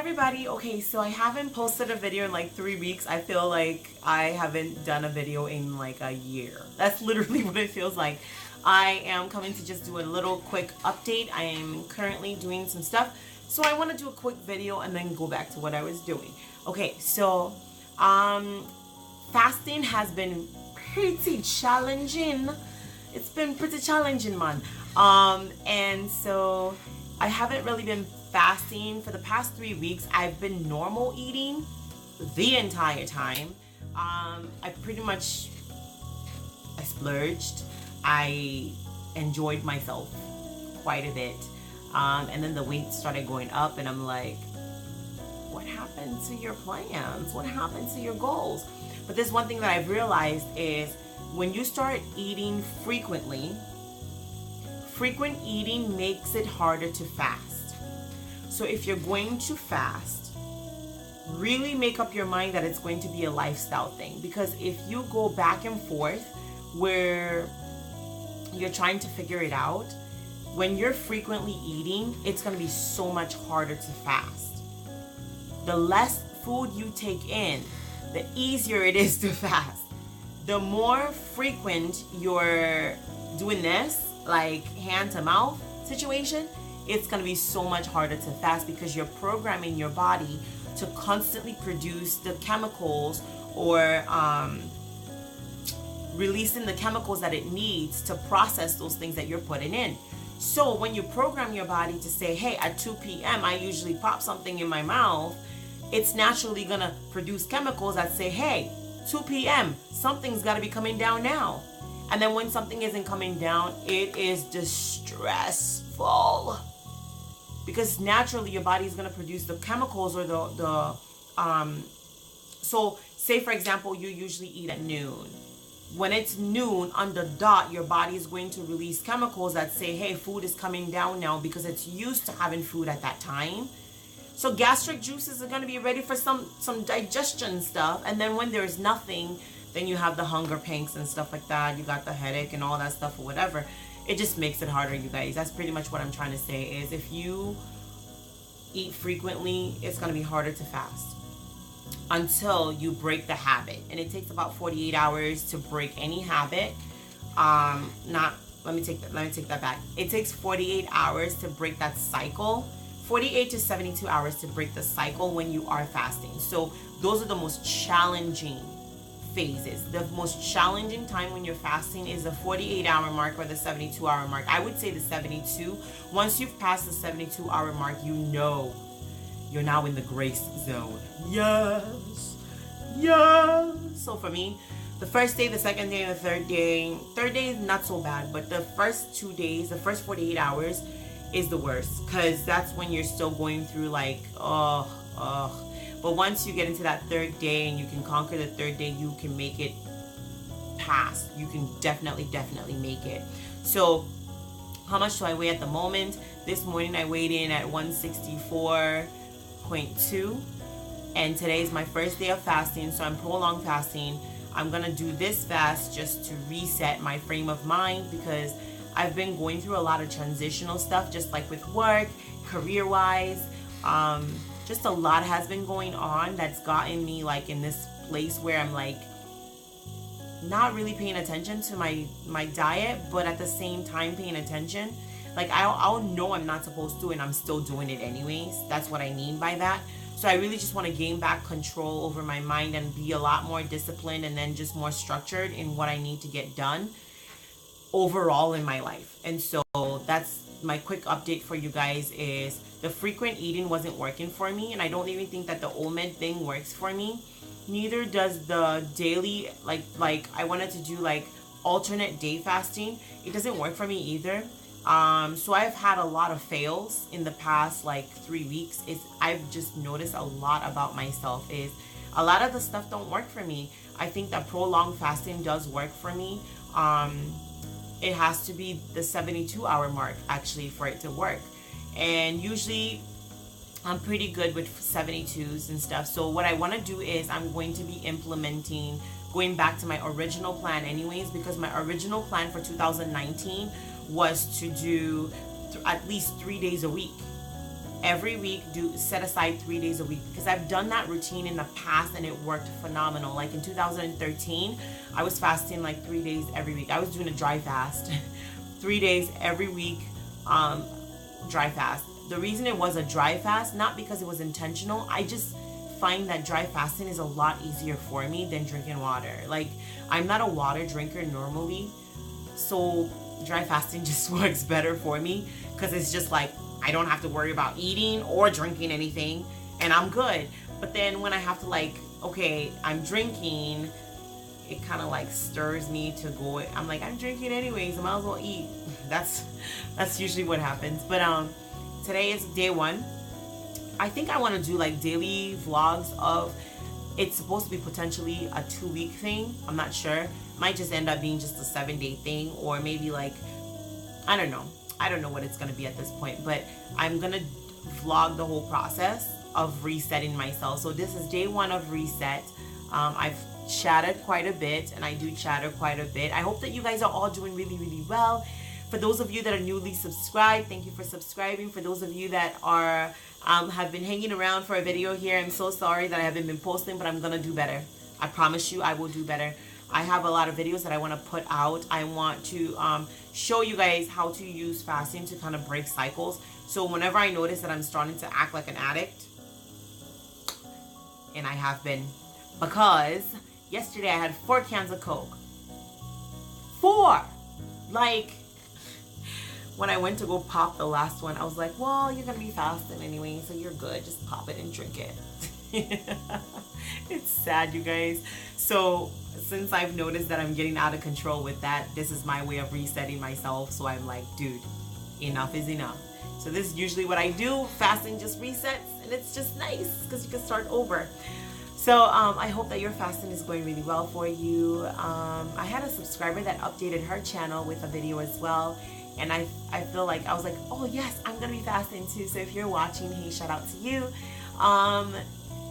everybody. Okay, so I haven't posted a video in like 3 weeks. I feel like I haven't done a video in like a year. That's literally what it feels like. I am coming to just do a little quick update. I am currently doing some stuff, so I want to do a quick video and then go back to what I was doing. Okay, so fasting has been pretty challenging. It's been pretty challenging, man. And so I haven't really been fasting for the past 3 weeks. I've been normal eating the entire time. I splurged. I enjoyed myself quite a bit. And then the weight started going up and I'm like, what happened to your plans? What happened to your goals? But there's one thing that I've realized is when you start eating frequently, frequent eating makes it harder to fast. So if you're going to fast, really make up your mind that it's going to be a lifestyle thing. Because if you go back and forth where you're trying to figure it out, when you're frequently eating, it's going to be so much harder to fast. The less food you take in, the easier it is to fast. The more frequent you're doing this, like hand to mouth situation, it's going to be so much harder to fast because you're programming your body to constantly produce the chemicals or releasing the chemicals that it needs to process those things that you're putting in. So when you program your body to say, hey, at 2 p.m. I usually pop something in my mouth, it's naturally going to produce chemicals that say, hey, 2 p.m. something's got to be coming down now. And then when something isn't coming down, it is distressful. Because naturally your body is going to produce the chemicals or so say for example you usually eat at noon. When it's noon on the dot, your body is going to release chemicals that say, hey, food is coming down now because it's used to having food at that time. So gastric juices are going to be ready for some digestion stuff. And then when there's nothing, then you have the hunger pangs and stuff like that. You got the headache and all that stuff or whatever. It just makes it harder, you guys. That's pretty much what I'm trying to say is if you eat frequently, it's going to be harder to fast until you break the habit. And it takes about 48 hours to break any habit. Let me take that back. It takes 48 hours to break that cycle. 48 to 72 hours to break the cycle when you are fasting. So those are the most challenging phases. The most challenging time when you're fasting is the 48-hour mark or the 72-hour mark. I would say the 72. Once you've passed the 72-hour mark, you know you're now in the grace zone. Yes. So for me, the first day, the second day, and the third day is not so bad, but the first 2 days, the first 48 hours is the worst because that's when you're still going through like, But once you get into that third day and you can conquer the third day, you can make it past. You can definitely make it. So how much do I weigh at the moment? This morning I weighed in at 164.2. And today is my first day of fasting. So I'm prolonged fasting. I'm going to do this fast just to reset my frame of mind because I've been going through a lot of transitional stuff, just like with work, career-wise. Just a lot has been going on that's gotten me like in this place where I'm like not really paying attention to my diet, but at the same time paying attention. Like I'll know I'm not supposed to and I'm still doing it anyways. That's what I mean by that. So I really just want to gain back control over my mind and be a lot more disciplined and then just more structured in what I need to get done overall in my life. And so that's my quick update for you guys is the frequent eating wasn't working for me, and I don't even think that the OMED thing works for me. Neither does the daily, like I wanted to do like alternate day fasting. It doesn't work for me either. So I've had a lot of fails in the past like 3 weeks. I've just noticed a lot about myself is a lot of the stuff don't work for me. I think that prolonged fasting does work for me. It has to be the 72-hour mark actually for it to work. And usually I'm pretty good with 72s and stuff. So what I want to do is I'm going to be implementing, going back to my original plan anyways, because my original plan for 2019 was to do at least 3 days a week. every week set aside 3 days a week, because I've done that routine in the past and it worked phenomenal. Like in 2013, I was fasting like 3 days every week. I was doing a dry fast 3 days every week, dry fast. The reason it was a dry fast, not because it was intentional, I just find that dry fasting is a lot easier for me than drinking water. Like, I'm not a water drinker normally, so dry fasting just works better for me, because it's just like I don't have to worry about eating or drinking anything, and I'm good. But then when I have to, like, okay, I'm drinking, it kind of like stirs me to go. I'm like, I'm drinking anyways, I might as well eat. That's usually what happens. But today is day 1. I think I want to do like daily vlogs of, it's supposed to be potentially a 2-week thing. I'm not sure. Might just end up being just a 7-day thing, or maybe like, I don't know what it's gonna be at this point. But I'm gonna vlog the whole process of resetting myself. So this is day 1 of reset. I've chatted quite a bit, and I do chatter quite a bit. I hope that you guys are all doing really, really well. For those of you that are newly subscribed, thank you for subscribing. For those of you that are have been hanging around for a video here, I'm so sorry that I haven't been posting, but I'm gonna do better. I promise you I will do better. I have a lot of videos that I want to put out. I want to show you guys how to use fasting to kind of break cycles. So whenever I notice that I'm starting to act like an addict, and I have been, because yesterday I had 4 cans of Coke. 4! Like, when I went to go pop the last one, I was like, well, you're going to be fasting anyway, so you're good. Just pop it and drink it. It's sad, you guys. So since I've noticed that I'm getting out of control with that, this is my way of resetting myself. So I'm like, dude, enough is enough. So this is usually what I do. Fasting just resets, and it's just nice because you can start over. So I hope that your fasting is going really well for you. I had a subscriber that updated her channel with a video as well. And I feel like, I was like, oh yes, I'm going to be fasting too. So if you're watching, hey, shout out to you.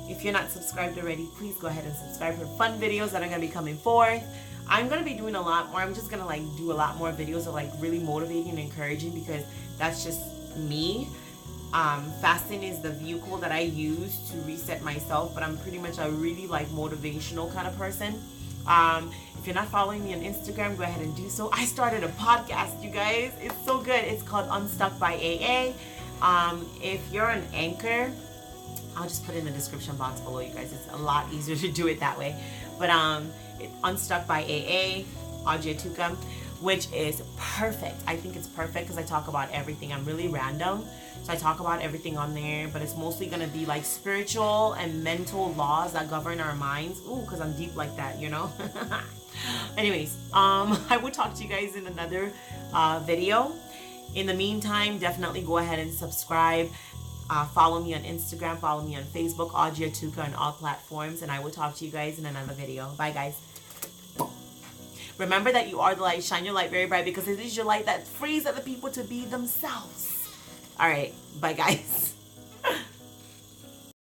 If you're not subscribed already, please go ahead and subscribe for fun videos that are going to be coming forth. I'm going to be doing a lot more. I'm just going to like do a lot more videos of like really motivating and encouraging, because that's just me. Fasting is the vehicle that I use to reset myself, but I'm pretty much a really like motivational kind of person. If you're not following me on Instagram, go ahead and do so. I started a podcast, you guys. It's so good. It's called Unstuck by AA. If you're an anchor, I'll just put it in the description box below, you guys. It's a lot easier to do it that way. But it's Unstuck by AA, AudreyAtuka, which is perfect. I think it's perfect because I talk about everything. I'm really random, so I talk about everything on there, but it's mostly going to be like spiritual and mental laws that govern our minds. Ooh, because I'm deep like that, you know. Anyways, I will talk to you guys in another video. In the meantime, definitely go ahead and subscribe. Follow me on Instagram, follow me on Facebook, AudreyAtuka on all platforms, and I will talk to you guys in another video. Bye, guys. Remember that you are the light. Shine your light very bright, because it is your light that frees other people to be themselves. All right. Bye, guys.